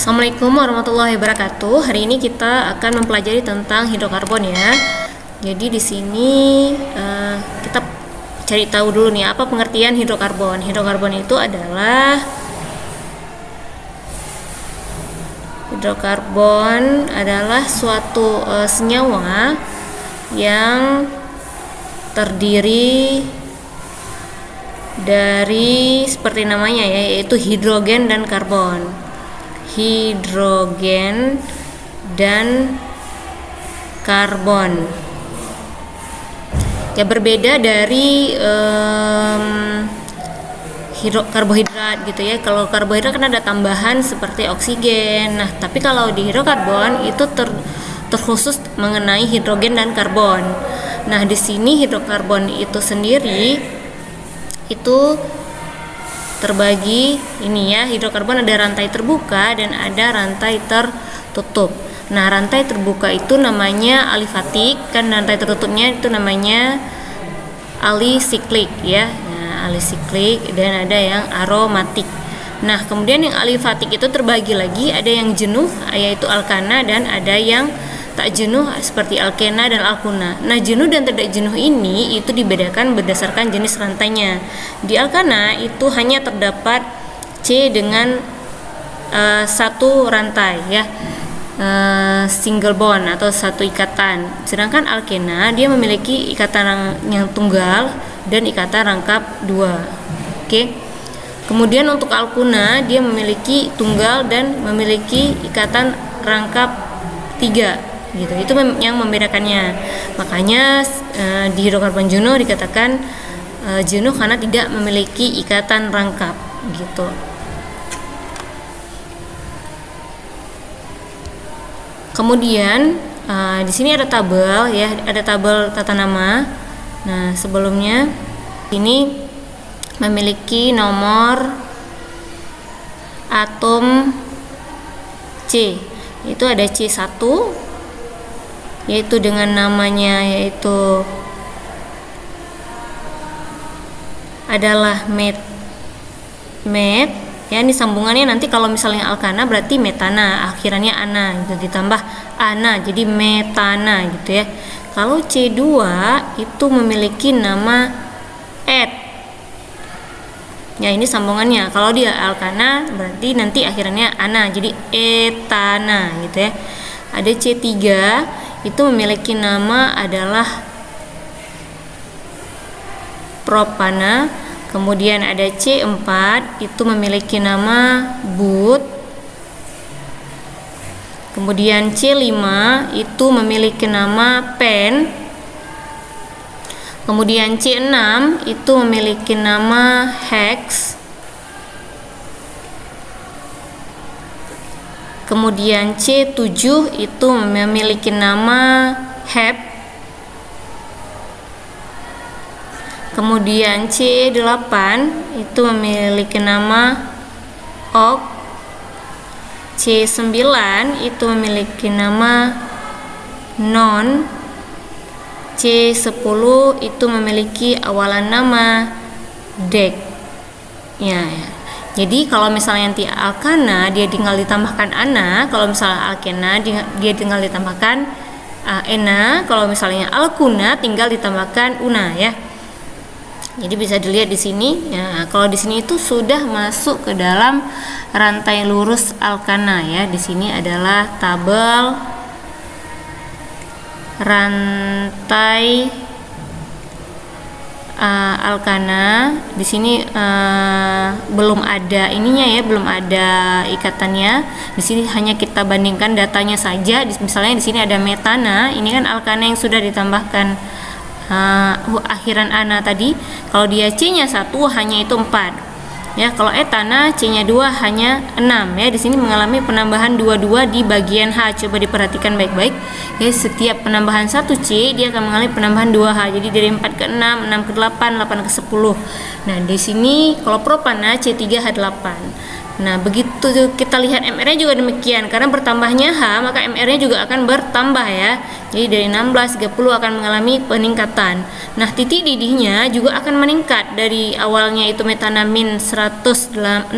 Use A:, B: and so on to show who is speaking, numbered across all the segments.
A: Assalamualaikum warahmatullahi wabarakatuh. Hari ini kita akan mempelajari tentang hidrokarbon ya. Jadi di sini kita cari tahu dulu nih apa pengertian hidrokarbon. Hidrokarbon itu adalah suatu senyawa yang terdiri dari seperti namanya ya, yaitu hidrogen dan karbon. Hidrogen dan karbon ya, berbeda dari karbohidrat gitu ya. Kalau karbohidrat kan ada tambahan seperti oksigen. Nah, tapi kalau di hidrokarbon itu terkhusus mengenai hidrogen dan karbon. Nah, di sini hidrokarbon itu sendiri itu terbagi ini ya, hidrokarbon ada rantai terbuka dan ada rantai tertutup. Nah, rantai terbuka itu namanya alifatik, kan rantai tertutupnya itu namanya alisiklik ya. Nah, alisiklik dan ada yang aromatik. Nah, kemudian yang alifatik itu terbagi lagi, ada yang jenuh yaitu alkana dan ada yang tak jenuh seperti alkena dan alkuna. Nah, jenuh dan tidak jenuh ini itu dibedakan berdasarkan jenis rantainya. Di alkana itu hanya terdapat C dengan satu rantai ya, single bond atau satu ikatan. Sedangkan alkena dia memiliki ikatan yang tunggal dan ikatan rangkap dua. Oke. Kemudian untuk alkuna dia memiliki tunggal dan memiliki ikatan rangkap tiga. Gitu, itu yang membedakannya. Makanya di hidrokarbon jenuh dikatakan jenuh karena tidak memiliki ikatan rangkap gitu. Kemudian di sini ada tabel ya, ada tabel tata nama. Nah, sebelumnya ini memiliki nomor atom C. Itu ada C1 yaitu dengan namanya yaitu adalah met ya, ini sambungannya nanti kalau misalnya alkana berarti metana, akhirannya ana gitu, ditambah ana jadi metana gitu ya. Kalau C2 itu memiliki nama et ya, ini sambungannya. Kalau dia alkana berarti nanti akhirannya ana jadi etana gitu ya. Ada C3 itu memiliki nama adalah propana. Kemudian ada C4 itu memiliki nama but. Kemudian C5 itu memiliki nama pen. Kemudian C6 itu memiliki nama hex. Kemudian C7 itu memiliki nama hep. Kemudian C8 itu memiliki nama ok. C9 itu memiliki nama non. C10 itu memiliki awalan nama dek. Ya. Jadi kalau misalnya nanti alkana dia tinggal ditambahkan ana, kalau misalnya alkena dia tinggal ditambahkan ena, kalau misalnya alkuna tinggal ditambahkan una ya. Jadi bisa dilihat di sini ya, kalau di sini itu sudah masuk ke dalam rantai lurus alkana ya. Di sini adalah tabel rantai alkana. Di sini belum ada ininya ya, belum ada ikatannya. Di sini hanya kita bandingkan datanya saja. Misalnya di sini ada metana, ini kan alkana yang sudah ditambahkan akhiran ana tadi. Kalau dia C-nya 1 hanya itu 4. Ya, kalau etana C-nya 2 hanya 6 ya. Di sini mengalami penambahan 22 di bagian H. Coba diperhatikan baik-baik. Ya, setiap penambahan 1C dia akan mengalami penambahan 2H. Jadi dari 4 ke 6, 6 ke 8, 8 ke 10. Nah, di sini kalau propana C3H8. Nah, begitu kita lihat MR-nya juga demikian. Karena bertambahnya H, maka MR-nya juga akan bertambah ya. Jadi dari 16, 30 akan mengalami peningkatan. Nah, titik didihnya juga akan meningkat. Dari awalnya itu metana min 168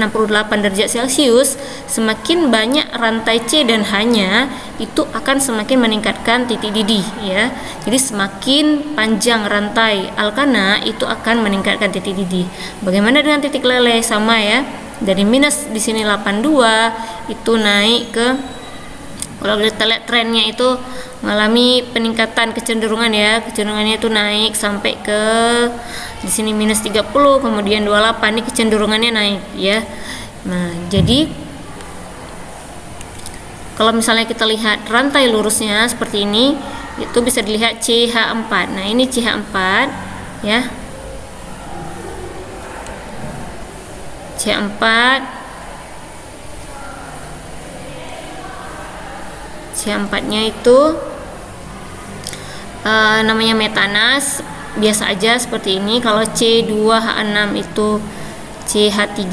A: derajat Celcius, semakin banyak rantai C dan H-nya, itu akan semakin meningkatkan titik didih ya. Jadi semakin panjang rantai alkana, itu akan meningkatkan titik didih. Bagaimana dengan titik leleh? Sama ya. Dari minus di sini 82 itu naik ke, kalau kita lihat trennya itu mengalami peningkatan kecenderungan ya, kecenderungannya itu naik sampai ke di sini minus 30, kemudian 28, ini kecenderungannya naik ya. Nah, jadi kalau misalnya kita lihat rantai lurusnya seperti ini, itu bisa dilihat CH4. Nah, ini CH4 ya. C4 nya itu namanya metanas, biasa aja seperti ini. Kalau C2H6 itu CH3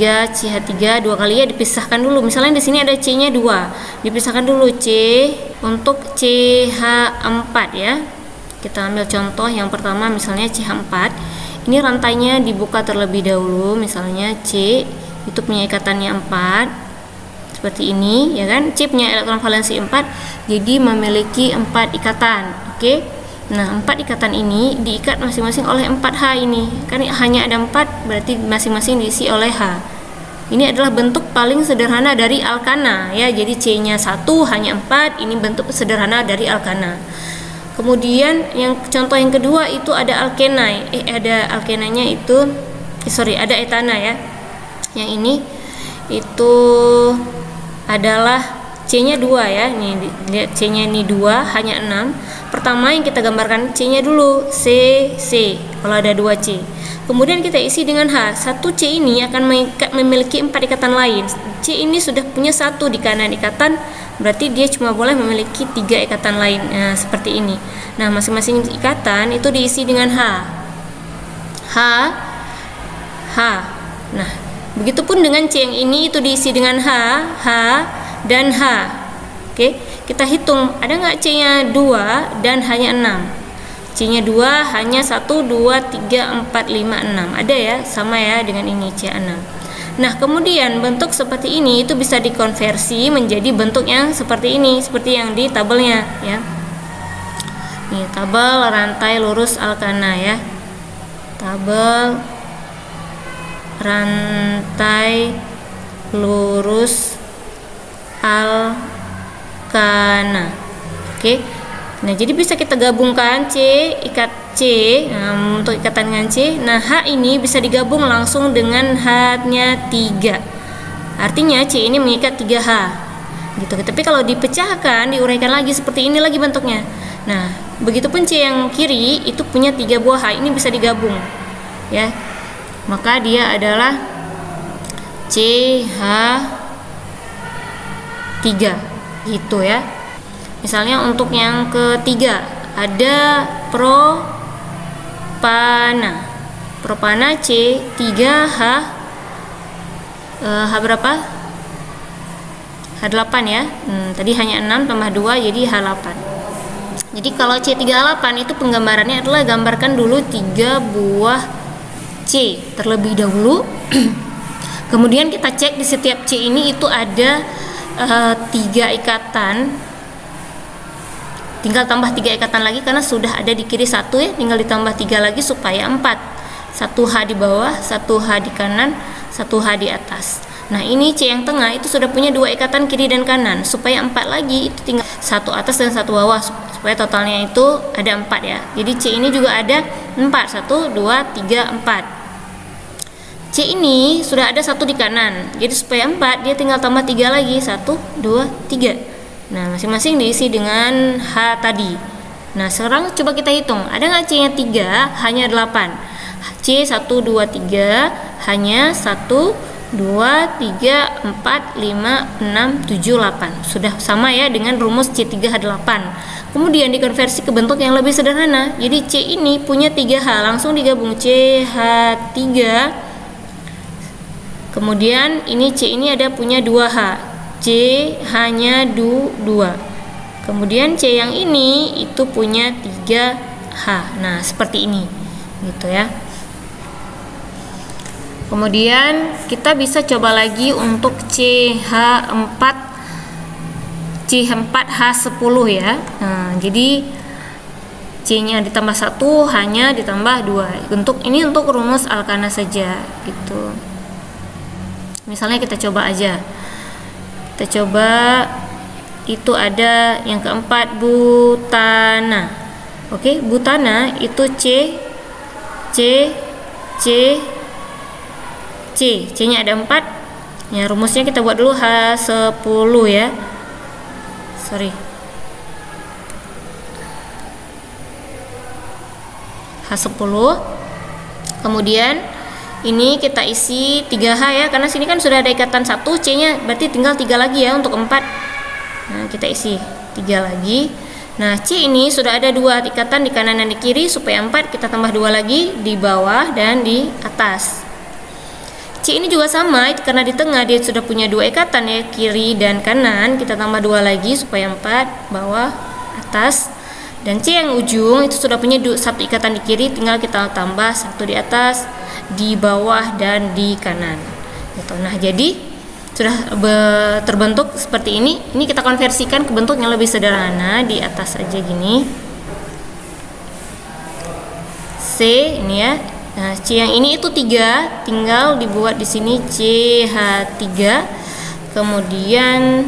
A: dua kali ya, dipisahkan dulu. Misalnya di sini ada C-nya 2, dipisahkan dulu C untuk CH4 ya. Kita ambil contoh yang pertama, misalnya CH4. Ini rantainya dibuka terlebih dahulu, misalnya C itu punya ikatannya 4 seperti ini ya kan. C punya elektron valensi 4, jadi memiliki 4 ikatan. Oke. Nah, 4 ikatan ini diikat masing-masing oleh 4H ini. Kan hanya ada 4, berarti masing-masing diisi oleh H. Ini adalah bentuk paling sederhana dari alkana ya. Jadi C-nya 1, hanya 4, ini bentuk sederhana dari alkana. Kemudian yang contoh yang kedua itu ada alkenai. Ada alkenainya itu ada etana ya. Yang ini itu adalah C-nya 2 ya. Nih lihat C-nya ini 2, hanya 6. Pertama yang kita gambarkan C-nya dulu, C kalau ada 2 C. Kemudian kita isi dengan H. 1 C ini akan memiliki 4 ikatan lain. C ini sudah punya 1 di kanan ikatan, berarti dia cuma boleh memiliki 3 ikatan lain. Nah, seperti ini. Nah, masing-masing ikatan itu diisi dengan H. Nah, begitupun dengan C yang ini itu diisi dengan H, dan H. Oke, kita hitung ada nggak C-nya 2 dan hanya 6. C-nya 2 hanya 1, 2, 3, 4, 5, 6. Ada ya, sama ya dengan ini C6. Nah, kemudian bentuk seperti ini itu bisa dikonversi menjadi bentuk yang seperti ini, seperti yang di tabelnya ya. Nih, tabel rantai lurus alkana ya. Tabel rantai lurus alkana. Oke. Nah, jadi bisa kita gabungkan ikat C untuk ikatan dengan C. Nah, H ini bisa digabung langsung dengan H-nya 3. Artinya C ini mengikat 3H. Gitu. Tapi kalau dipecahkan, diuraikan lagi seperti ini lagi bentuknya. Nah, begitupun C yang kiri itu punya 3 buah H, ini bisa digabung. Ya. Maka dia adalah CH3 gitu ya. Misalnya untuk yang ketiga ada propana. Propana C3H H berapa? H8 ya. Tadi hanya 6 tambah 2 jadi H8. Jadi kalau C3H8 itu penggambarannya adalah gambarkan dulu 3 buah C terlebih dahulu. Kemudian kita cek di setiap C ini itu ada 3 ikatan. Tinggal tambah 3 ikatan lagi karena sudah ada di kiri 1 ya, tinggal ditambah 3 lagi supaya 4. 1H di bawah, 1H di kanan, 1H di atas. Nah, ini C yang tengah itu sudah punya 2 ikatan kiri dan kanan. Supaya 4 lagi itu tinggal 1 atas dan 1 bawah supaya totalnya itu ada 4 ya. Jadi C ini juga ada 4. 1, 2, 3, 4. C ini sudah ada 1 di kanan. Jadi supaya 4 dia tinggal tambah 3 lagi. 1, 2, 3. Nah, masing-masing diisi dengan H tadi. Nah, sekarang coba kita hitung. Ada nggak C-nya 3? Hanya 8. C 1, 2, 3 hanya 1, 2, 3, 4, 5, 6, 7, 8. Sudah sama ya dengan rumus C3H8. Kemudian dikonversi ke bentuk yang lebih sederhana. Jadi C ini punya 3H, langsung digabung CH3 Kemudian ini C ini ada punya 2H. C hanya 2. Kemudian C yang ini itu punya 3H. Nah, seperti ini. Gitu ya. Kemudian kita bisa coba lagi untuk CH4H10 ya. Nah, jadi C-nya ditambah 1 hanya ditambah 2. Ini untuk rumus alkana saja gitu. Misalnya kita coba aja. Kita coba itu ada yang keempat butana. Oke, butana itu C-nya ada 4. Ya, rumusnya kita buat dulu H10 ya. H10. Kemudian ini kita isi 3H ya, karena sini kan sudah ada ikatan 1, C-nya berarti tinggal 3 lagi ya untuk 4. Nah, kita isi 3 lagi. Nah, C ini sudah ada 2 ikatan di kanan dan di kiri, supaya 4 kita tambah 2 lagi di bawah dan di atas. C ini juga sama, karena di tengah dia sudah punya 2 ikatan ya, kiri dan kanan, kita tambah 2 lagi supaya 4 bawah atas. Dan C yang ujung itu sudah punya 1 ikatan di kiri, tinggal kita tambah 1 di atas, di bawah dan di kanan. Gitu. Nah, jadi sudah terbentuk seperti ini. Ini kita konversikan ke bentuk yang lebih sederhana, di atas aja gini. C ini ya. Nah, C yang ini itu 3, tinggal dibuat di sini CH3, kemudian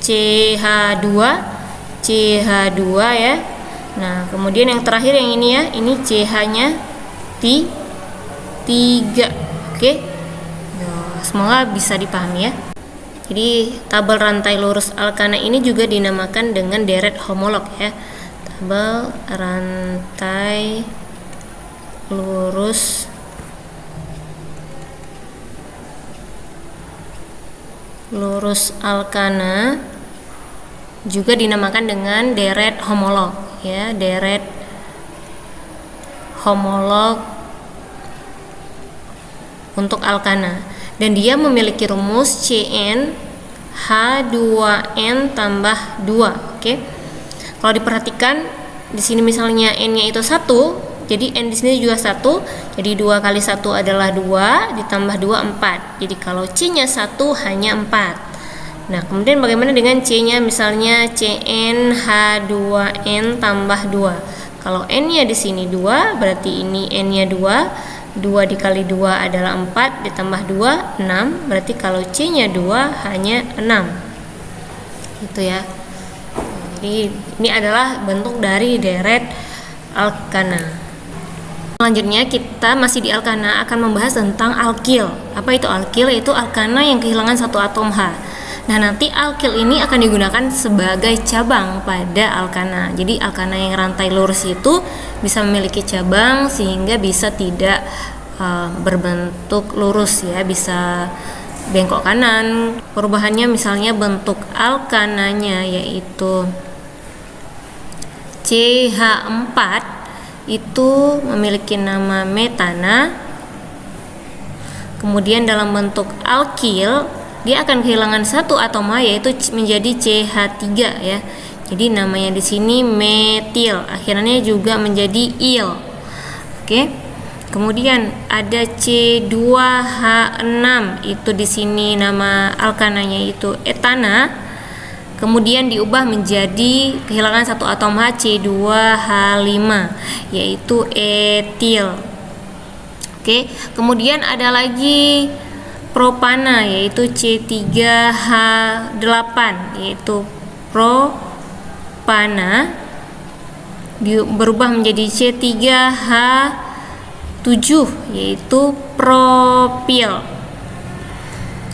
A: CH2 ya. Nah, kemudian yang terakhir yang ini ya, ini CH-nya 3. Oke. Nah, semoga bisa dipahami ya. Jadi tabel rantai lurus alkana ini juga dinamakan dengan deret homolog ya. Tabel rantai lurus alkana juga dinamakan dengan deret homolog ya, deret homolog untuk alkana, dan dia memiliki rumus Cn H2n tambah 2. Oke. Kalau diperhatikan di sini misalnya n-nya itu 1, jadi n di sini juga 1, jadi 2 kali 1 adalah 2, ditambah 2 4. Jadi kalau C-nya 1 hanya 4. Nah, kemudian bagaimana dengan C-nya, misalnya Cn H2n tambah 2. Kalau n-nya di sini 2, berarti ini n-nya 2. 2 dikali 2 adalah 4, ditambah 2 6. Berarti kalau C-nya 2 hanya 6. Gitu ya. Jadi ini adalah bentuk dari deret alkana. Selanjutnya kita masih di alkana akan membahas tentang alkil. Apa itu alkil? Yaitu alkana yang kehilangan 1 atom H. Nah, nanti alkil ini akan digunakan sebagai cabang pada alkana. Jadi alkana yang rantai lurus itu bisa memiliki cabang sehingga bisa tidak berbentuk lurus ya, bisa bengkok kanan. Perubahannya misalnya bentuk alkananya yaitu CH4 itu memiliki nama metana. Kemudian dalam bentuk alkil dia akan kehilangan 1 atom H, yaitu menjadi CH3 ya. Jadi namanya di sini metil, akhirnya juga menjadi il. Oke. Kemudian ada C2H6, itu di sini nama alkananya itu etana. Kemudian diubah menjadi kehilangan 1 atom H, C2H5, yaitu etil. Oke, kemudian ada lagi propana, yaitu C3H8, yaitu propana, berubah menjadi C3H7, yaitu propil.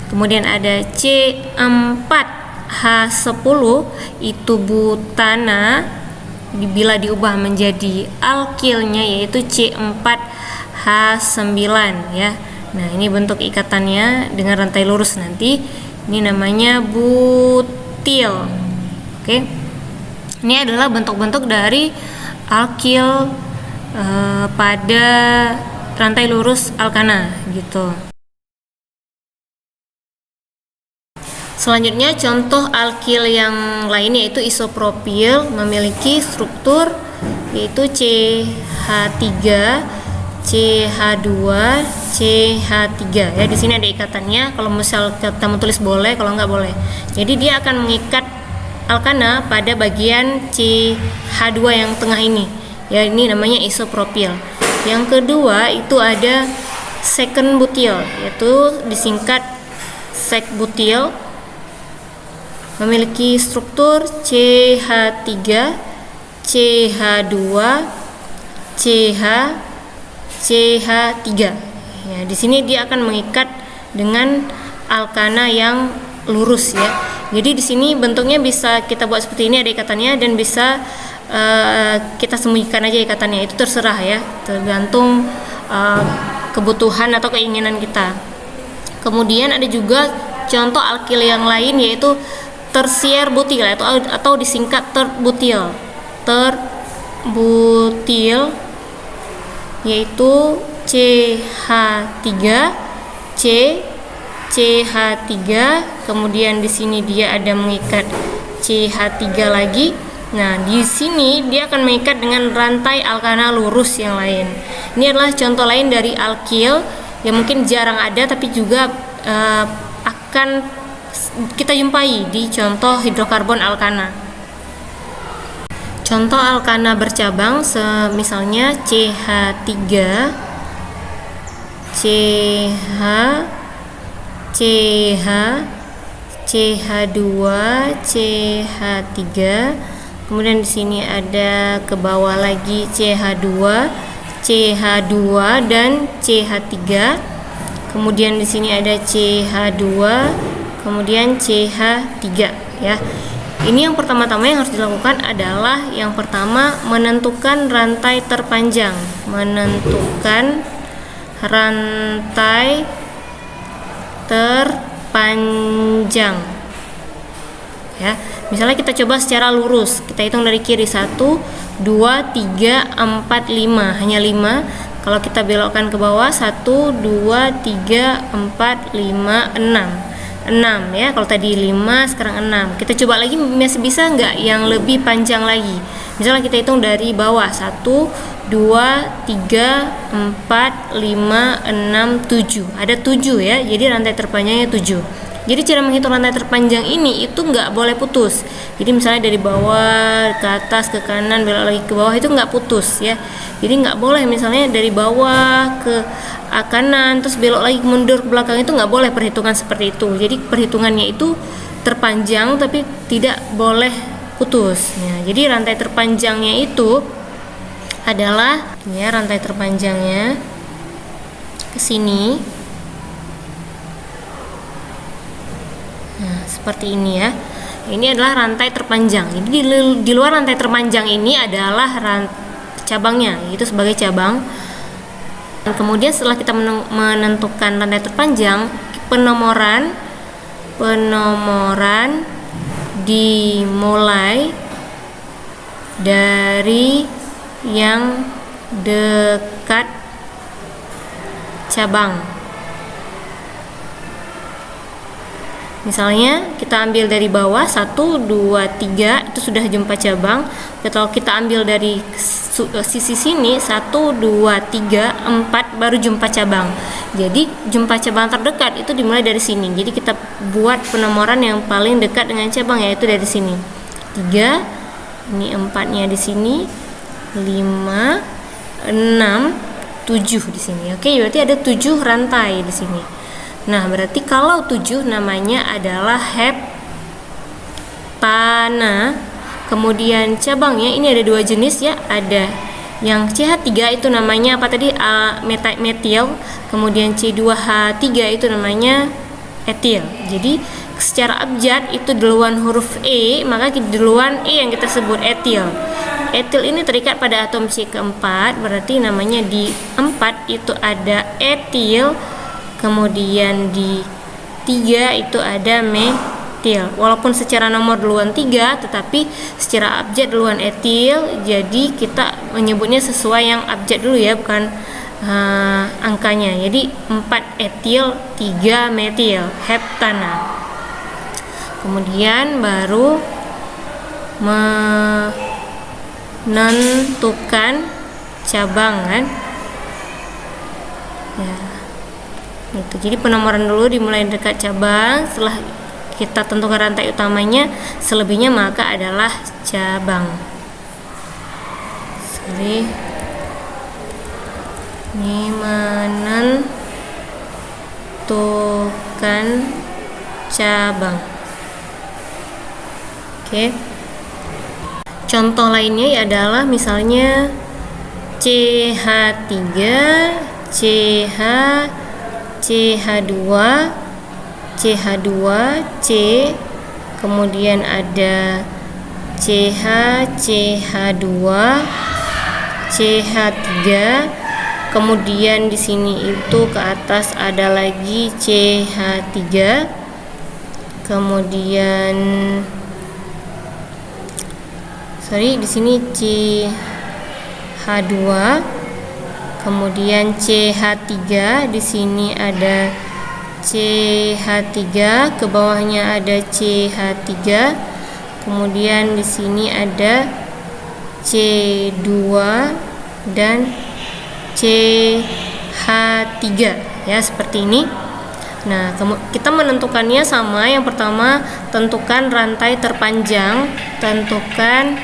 A: Kemudian ada C4H10, itu butana, bila diubah menjadi alkilnya yaitu C4H9 ya. Nah, ini bentuk ikatannya dengan rantai lurus nanti. Ini namanya butil. Oke. Ini adalah bentuk-bentuk dari alkil pada rantai lurus alkana gitu. Selanjutnya contoh alkil yang lain yaitu isopropil memiliki struktur yaitu CH3, CH2, CH3 ya. Di sini ada ikatannya. Kalau misal kita mau tulis boleh, kalau nggak boleh. Jadi dia akan mengikat alkana pada bagian CH2 yang tengah ini. Ya, ini namanya isopropil. Yang kedua itu ada second butyl, yaitu disingkat sec-butyl, memiliki struktur CH3, CH2, CH, CH3. Ya, di sini dia akan mengikat dengan alkana yang lurus ya. Jadi di sini bentuknya bisa kita buat seperti ini, ada ikatannya, dan bisa kita sembunyikan aja ikatannya. Itu terserah ya, tergantung kebutuhan atau keinginan kita. Kemudian ada juga contoh alkil yang lain yaitu tersier butil atau disingkat terbutil. Terbutil yaitu CH3, CH3, kemudian di sini dia ada mengikat CH3 lagi. Nah, di sini dia akan mengikat dengan rantai alkana lurus yang lain. Ini adalah contoh lain dari alkil yang mungkin jarang ada tapi juga akan kita jumpai di contoh hidrokarbon alkana. Contoh alkana bercabang misalnya CH3, CH, CH, CH2, CH3. Kemudian di sini ada ke bawah lagi CH2, CH2 dan CH3. Kemudian di sini ada CH2, kemudian CH3 ya. Ini yang pertama-tama yang harus dilakukan adalah yang pertama menentukan rantai terpanjang. Menentukan rantai terpanjang. Ya. Misalnya kita coba secara lurus. Kita hitung dari kiri 1 2 3 4 5, hanya 5. Kalau kita belokkan ke bawah 1 2 3 4 5 6 ya. Kalau tadi 5, sekarang 6. Kita coba lagi, masih bisa nggak yang lebih panjang lagi? Misalnya kita hitung dari bawah 1 2 3 4 5 6 7. Ada 7 ya. Jadi rantai terpanjangnya 7. Jadi cara menghitung rantai terpanjang ini itu nggak boleh putus. Jadi misalnya dari bawah ke atas ke kanan belok lagi ke bawah itu nggak putus ya. Jadi nggak boleh misalnya dari bawah ke kanan terus belok lagi mundur ke belakang, itu nggak boleh perhitungan seperti itu. Jadi perhitungannya itu terpanjang tapi tidak boleh putus. Ya, jadi rantai terpanjangnya itu adalah ya, rantai terpanjangnya ke sini. Nah, seperti ini ya. Ini adalah rantai terpanjang. Jadi di luar rantai terpanjang ini adalah cabangnya, itu sebagai cabang. Dan kemudian setelah kita menentukan rantai terpanjang, penomoran dimulai dari yang dekat cabang. Misalnya kita ambil dari bawah 1 2 3 itu sudah jumpa cabang. Kalau kita ambil dari sisi sini 1 2 3 4 baru jumpa cabang. Jadi jumpa cabang terdekat itu dimulai dari sini. Jadi kita buat penomoran yang paling dekat dengan cabang, yaitu dari sini 3, ini 4-nya di sini, 5 6 7 di sini. Oke, berarti ada 7 rantai di sini. Nah, berarti kalau 7 namanya adalah heptana. Kemudian cabangnya ini ada 2 jenis ya, ada yang CH3 itu namanya apa tadi? Metil. Kemudian C2H3 itu namanya etil. Jadi secara abjad itu duluan huruf E, maka duluan E yang kita sebut etil. Etil ini terikat pada atom C keempat, berarti namanya di 4 itu ada etil. Kemudian di 3 itu ada metil. Walaupun secara nomor duluan 3, tetapi secara abjad duluan etil. Jadi kita menyebutnya sesuai yang abjad dulu ya, bukan angkanya. Jadi 4 etil, 3 metil, heptana. kemudian baru menentukan cabang kan ya gitu. Jadi penomoran dulu dimulai dekat cabang, setelah kita tentukan rantai utamanya, selebihnya maka adalah cabang. Ini menentukan cabang. Oke. Contoh lainnya adalah misalnya CH3, CH2, CH2, C, kemudian ada CH, CH2, CH3, kemudian di sini itu ke atas ada lagi CH3, kemudian di sini CH2, kemudian CH3, di sini ada CH3, ke bawahnya ada CH3, kemudian di sini ada C2 dan CH3 ya, seperti ini. Nah, kita menentukannya sama. Yang pertama, tentukan rantai terpanjang. Tentukan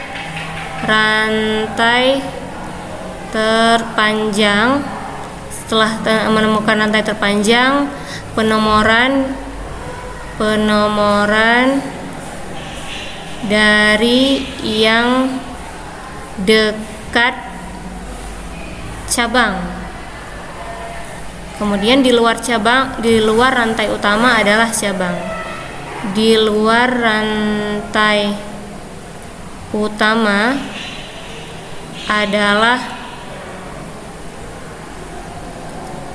A: rantai terpanjang. Setelah menemukan rantai terpanjang, penomoran dari yang dekat cabang. Kemudian di luar rantai utama adalah cabang. Di luar rantai utama adalah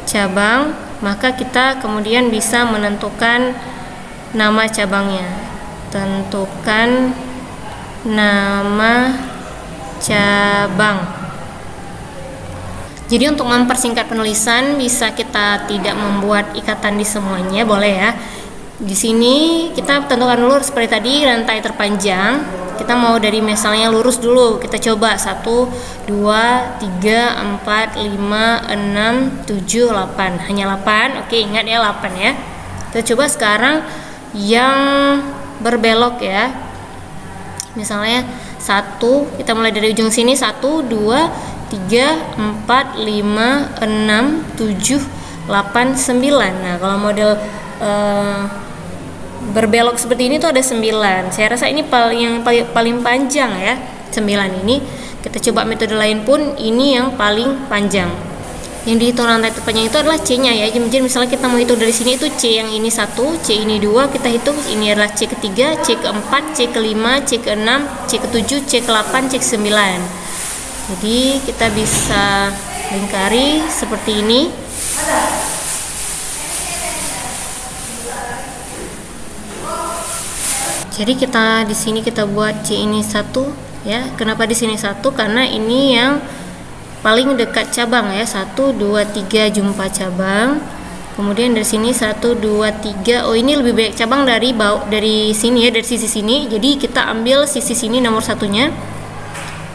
A: cabang, maka kita kemudian bisa menentukan nama cabangnya. Tentukan nama cabang. Jadi untuk mempersingkat penulisan bisa kita tidak membuat ikatan di semuanya, boleh ya. Di sini kita tentukan dulu seperti tadi rantai terpanjang. Kita mau dari misalnya lurus dulu. Kita coba 1, 2, 3, 4, 5, 6, 7, 8. Hanya 8. Oke, ingat ya 8 ya. Kita coba sekarang yang berbelok ya. Misalnya 1, kita mulai dari ujung sini 1, 2, 3, 4, 5, 6, 7, 8, 9. Nah, kalau model berbelok seperti ini tuh ada 9. Saya rasa ini paling panjang ya, 9 ini. Kita coba metode lain pun, ini yang paling panjang. Yang dihitung rantai terpanjang itu adalah C-nya ya. Jadi misalnya kita mau hitung dari sini itu C yang ini 1, C ini 2, kita hitung ini adalah C ketiga, C keempat, C kelima, C keenam, C ketujuh, C ke-8, C ke-9. Jadi kita bisa lingkari seperti ini. Jadi kita di sini kita buat C ini 1 ya. Kenapa di sini 1? Karena ini yang paling dekat cabang ya. 1, 2, 3 jumpa cabang. Kemudian dari sini 1, 2, 3. Oh, ini lebih banyak cabang dari sini ya, dari sisi sini. Jadi kita ambil sisi sini nomor satunya.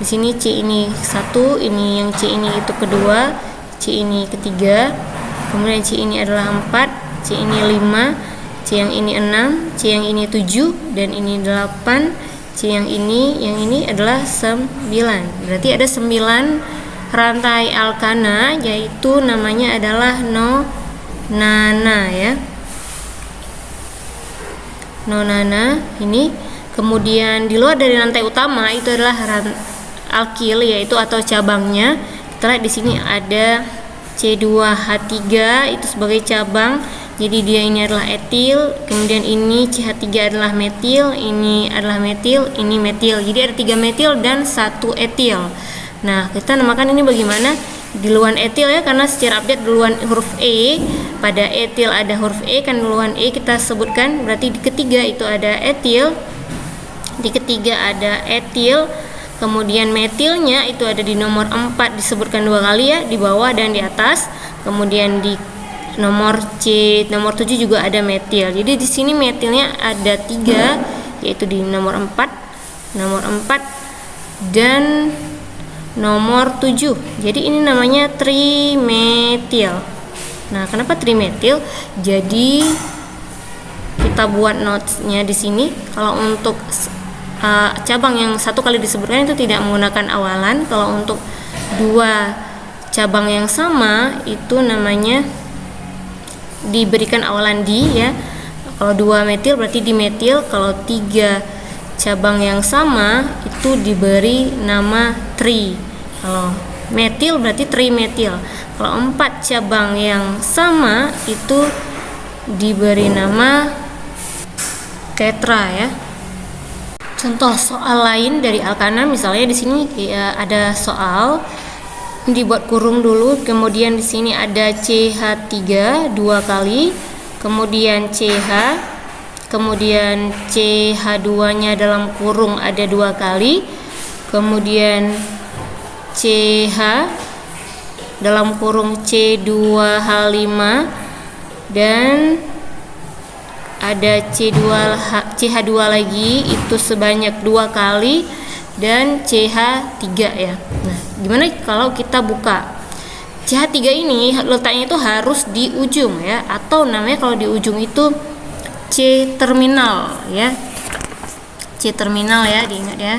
A: Di sini C ini 1, ini yang C ini itu kedua, C ini ketiga, kemudian C ini adalah 4, C ini 5, C yang ini 6, C yang ini 7, dan ini 8, C yang ini adalah 9. Berarti ada 9 rantai alkana, yaitu namanya adalah nonana ya. Nonana ini. Kemudian di luar dari rantai utama itu adalah alkil, yaitu atau cabangnya. Kita lihat di sini ada C2H3 itu sebagai cabang. Jadi dia ini adalah etil, kemudian ini CH3 adalah metil, ini adalah metil, ini metil. Jadi ada 3 metil dan 1 etil. Nah, kita namakan ini bagaimana? Duluan etil ya, karena secara update duluan huruf E. Pada etil ada huruf E, kan duluan E kita sebutkan. Berarti di ketiga itu ada etil, di ketiga ada etil. Kemudian metilnya itu ada di nomor 4, disebutkan 2 kali ya, di bawah dan di atas. Kemudian di nomor 7 juga ada metil. Jadi di sini metilnya ada 3, yaitu di nomor 4 dan nomor 7. Jadi ini namanya trimetil. Nah, kenapa trimetil? Jadi kita buat notesnya di sini. Kalau untuk cabang yang satu kali disebutkan itu tidak menggunakan awalan. Kalau untuk 2 cabang yang sama itu namanya diberikan awalan di, ya. Kalau 2 metil berarti dimetil. Kalau 3 cabang yang sama itu diberi nama tri. Kalau metil berarti trimetil. Kalau 4 cabang yang sama itu diberi nama tetra, ya. Contoh soal lain dari alkana, misalnya di sini ada soal dibuat kurung dulu, kemudian di sini ada CH3 2 kali, kemudian CH, kemudian CH2-nya dalam kurung ada 2 kali, kemudian CH dalam kurung C2H5, dan ada CH2 lagi itu sebanyak 2 kali, dan CH3, ya. Nah, gimana kalau kita buka CH3 ini? Letaknya itu harus di ujung, ya, atau namanya kalau di ujung itu C terminal, ya. C terminal, ya, diingat, ya.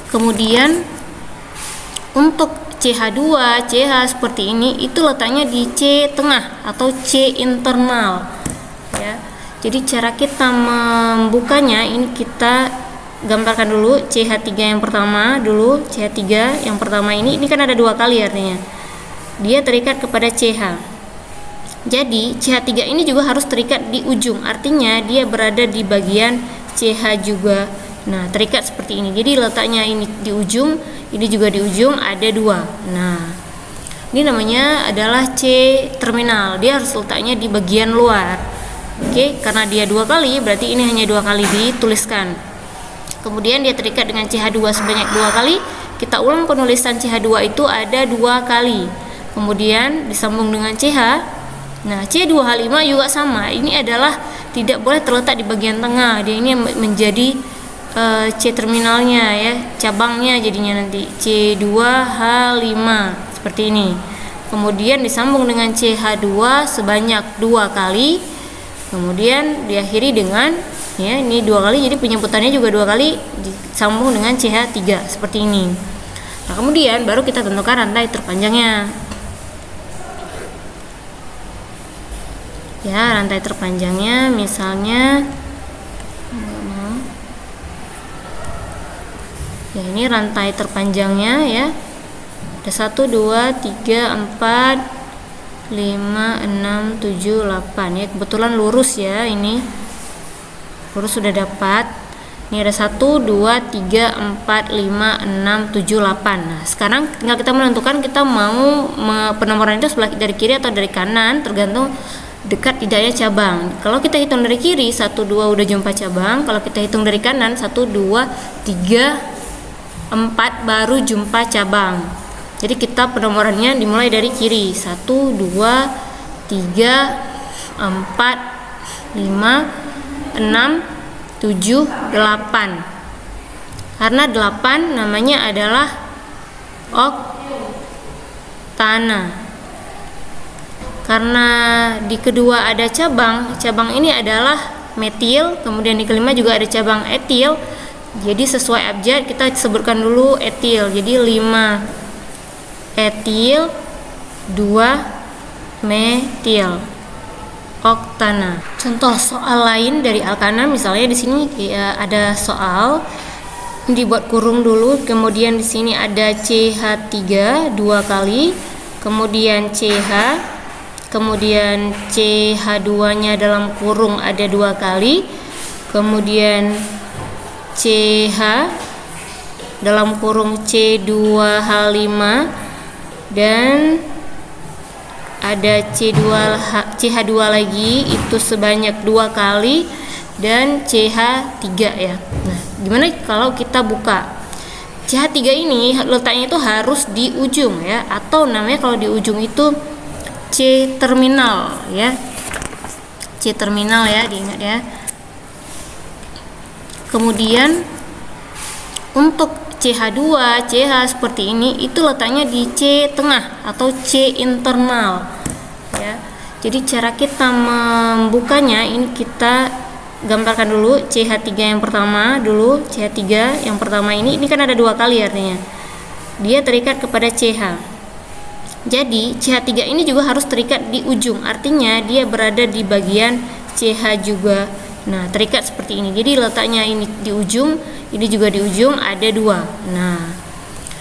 A: Kemudian untuk CH2, CH seperti ini itu letaknya di C tengah atau C internal, ya. Jadi cara kita membukanya ini kita gambarkan dulu. CH3 yang pertama dulu, CH3 yang pertama ini kan ada 2 kali, artinya dia terikat kepada CH. Jadi CH3 ini juga harus terikat di ujung, artinya dia berada di bagian CH juga. Nah, terikat seperti ini. Jadi letaknya ini di ujung, ini juga di ujung, ada 2. Nah, ini namanya adalah C terminal. Dia harus letaknya di bagian luar. Oke, karena dia 2 kali, berarti ini hanya 2 kali dituliskan. Kemudian dia terikat dengan CH2 sebanyak 2 kali. Kita ulang penulisan CH2 itu ada 2 kali. Kemudian disambung dengan CH. Nah, C2H5 juga sama. Ini adalah tidak boleh terletak di bagian tengah. Dia ini menjadi C terminalnya, ya, cabangnya jadinya nanti C2H5 seperti ini. Kemudian disambung dengan CH2 sebanyak 2 kali. Kemudian diakhiri dengan, ya, ini 2 kali, jadi penyebutannya juga 2 kali disambung dengan CH3 seperti ini. Nah, kemudian baru kita tentukan rantai terpanjangnya. Ya, rantai terpanjangnya misalnya, ya, ini rantai terpanjangnya, ya. Ada 1, 2, 3, 4, 5, 6, 7, 8, ya. Kebetulan lurus, ya, ini lurus sudah dapat. Ini ada 1, 2, 3, 4, 5, 6, 7, 8. Nah, sekarang tinggal kita menentukan kita mau penomoran itu sebelah dari kiri atau dari kanan, tergantung dekat tidaknya cabang. Kalau kita hitung dari kiri 1, 2 udah jumpa cabang. Kalau kita hitung dari kanan 1, 2, 3, 4 baru jumpa cabang. Jadi kita penomorannya dimulai dari kiri. 1, 2, 3, 4, 5, 6, 7, 8. Karena 8 namanya adalah oktana. Karena di kedua ada cabang ini adalah metil, kemudian di kelima juga ada cabang etil. Jadi sesuai abjad kita sebutkan dulu etil. Jadi 5 etil, 2 metil, oktana. Contoh soal lain dari alkana, misalnya di sini ada soal dibuat kurung dulu, kemudian di sini ada CH3 2 kali, kemudian CH, kemudian CH2-nya dalam kurung ada 2 kali, kemudian CH dalam kurung C2H5, dan ada CH2 lagi itu sebanyak 2 kali, dan CH3, ya. Nah, gimana kalau kita buka CH3 ini? Letaknya itu harus di ujung, ya, atau namanya kalau di ujung itu C terminal ya. C terminal ya, diingat ya. Kemudian untuk CH2, CH seperti ini itu letaknya di C tengah atau C internal ya. Jadi cara kita membukanya ini kita gambarkan dulu CH3 yang pertama dulu. CH3 yang pertama ini kan ada 2 kali artinya. Dia terikat kepada CH. Jadi CH3 ini juga harus terikat di ujung. Artinya dia berada di bagian CH juga. Nah, terikat seperti ini. Jadi letaknya ini di ujung, ini juga di ujung, ada 2. Nah,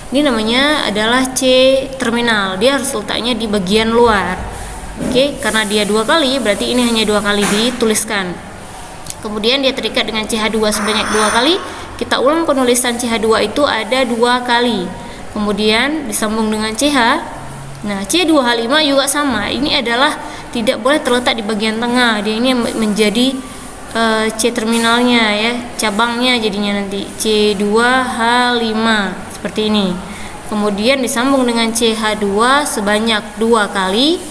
A: ini namanya adalah C terminal. Dia harus letaknya di bagian luar. Oke, karena dia 2 kali, berarti ini hanya 2 kali dituliskan. Kemudian dia terikat dengan CH2 sebanyak 2 kali. Kita ulang penulisan CH2 itu ada 2 kali. Kemudian disambung dengan CH. Nah, C2H5 juga sama. Ini adalah tidak boleh terletak di bagian tengah. Dia ini menjadi C terminalnya ya, cabangnya jadinya nanti C2H5 seperti ini. Kemudian disambung dengan CH2 sebanyak 2 kali.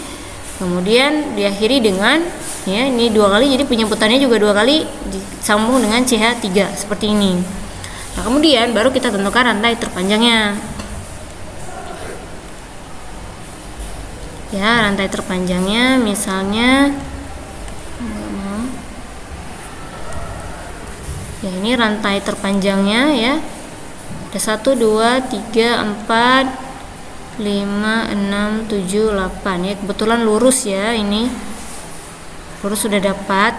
A: Kemudian diakhiri dengan ya, ini 2 kali, jadi penyebutannya juga 2 kali disambung dengan CH3 seperti ini. Nah, kemudian baru kita tentukan rantai terpanjangnya. Ya, rantai terpanjangnya misalnya ya, ini rantai terpanjangnya ya. Ada 1 2 3 4 5 6 7 8 ya. Kebetulan lurus ya, ini lurus sudah dapat.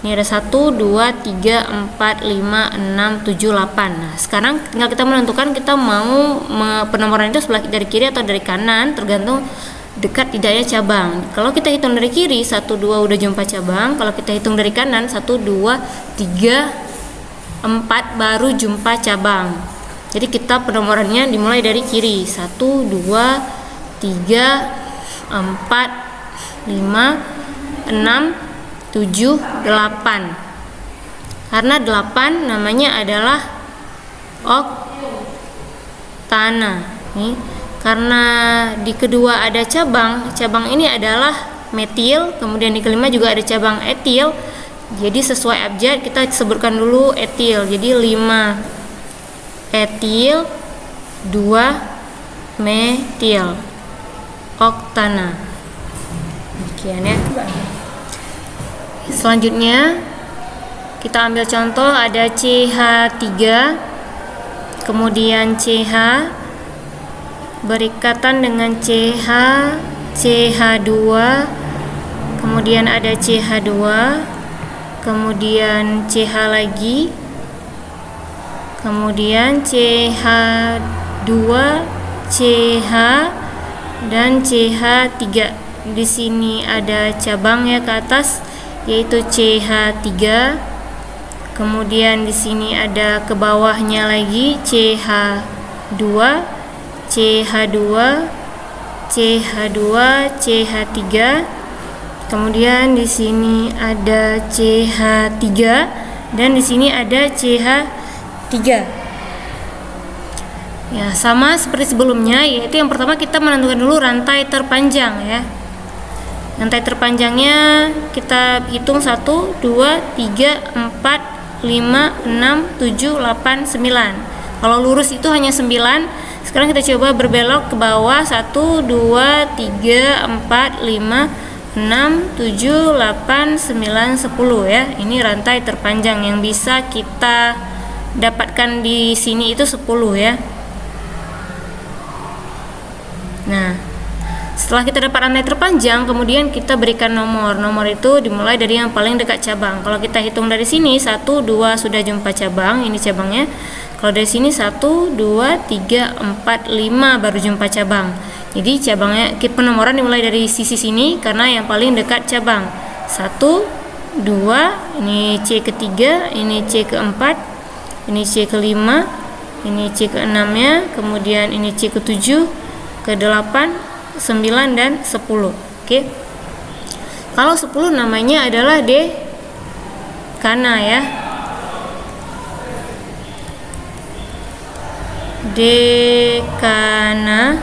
A: Ini ada 1 2 3 4 5 6 7 8. Nah, sekarang tinggal kita menentukan kita mau penomoran itu sebelah dari kiri atau dari kanan, tergantung dekat tidaknya cabang. Kalau kita hitung dari kiri 1 2 udah jumpa cabang. Kalau kita hitung dari kanan 1 2 3 4 baru jumpa cabang. Jadi kita penomorannya dimulai dari kiri. 1 2 3 4 5 6 7 8. Karena 8 namanya adalah oktana. Nih, karena di kedua ada cabang ini adalah metil, kemudian di kelima juga ada cabang etil. Jadi sesuai abjad kita sebutkan dulu etil. Jadi 5 etil 2 metil oktana. Demikian ya. Selanjutnya kita ambil contoh, ada CH3 kemudian CH berikatan dengan CH2, kemudian ada CH2, kemudian CH lagi, kemudian CH2, CH dan CH3. Di sini ada cabangnya ke atas yaitu CH3. Kemudian di sini ada ke bawahnya lagi CH2, CH2, CH2, CH3. Kemudian di sini ada CH3 dan di sini ada CH3. Ya, sama seperti sebelumnya, yaitu yang pertama kita menentukan dulu rantai terpanjang ya. Rantai terpanjangnya kita hitung 1 2 3 4 5 6 7 8 9. Kalau lurus itu hanya 9. Sekarang kita coba berbelok ke bawah 1 2 3 4 5 6 7 8 9 10 ya. Ini rantai terpanjang yang bisa kita dapatkan di sini itu 10 ya. Nah, setelah kita dapat rantai terpanjang, kemudian kita berikan nomor. Nomor itu dimulai dari yang paling dekat cabang. Kalau kita hitung dari sini 1 2 sudah jumpa cabang, ini cabangnya. Kalau dari sini 1 2 3 4 5 baru jumpa cabang. Jadi cabangnya, penomoran dimulai dari sisi sini karena yang paling dekat cabang. 1 2, ini C ketiga, ini C keempat, ini C kelima, ini C keenamnya, kemudian ini C ketujuh, ke-8, 9 dan 10. Oke. Kalau 10 namanya adalah dekana ya. Dekana.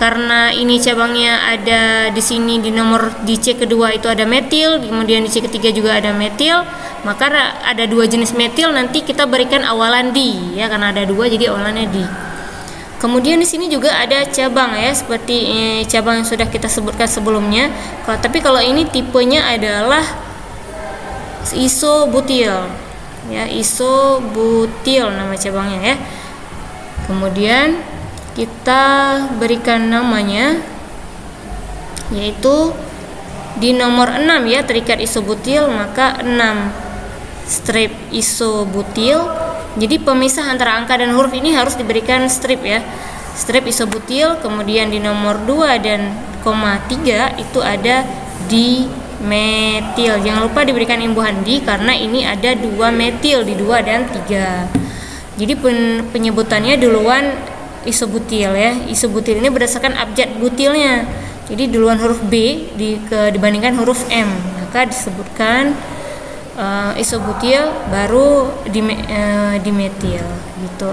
A: karena ini cabangnya ada di sini di C kedua itu ada metil, kemudian di C ketiga juga ada metil, maka ada dua jenis metil, nanti kita berikan awalan di, ya, karena ada dua jadi awalannya di. Kemudian di sini juga ada cabang, ya, seperti cabang yang sudah kita sebutkan sebelumnya. Tapi kalau ini tipenya adalah isobutil, ya, isobutil nama cabangnya, ya. Kemudian kita berikan namanya, yaitu di nomor 6, ya, terikat isobutil, maka 6 strip isobutil. Jadi pemisah antara angka dan huruf ini harus diberikan strip, ya, strip isobutil. Kemudian di nomor 2 dan koma 3 itu ada dimetil. Jangan lupa diberikan imbuhan di karena ini ada 2 metil di 2 dan 3. Jadi penyebutannya duluan isobutil, ya. Isobutil ini berdasarkan abjad butilnya. Jadi duluan huruf B dibandingkan huruf M, maka disebutkan isobutil baru dimetil gitu.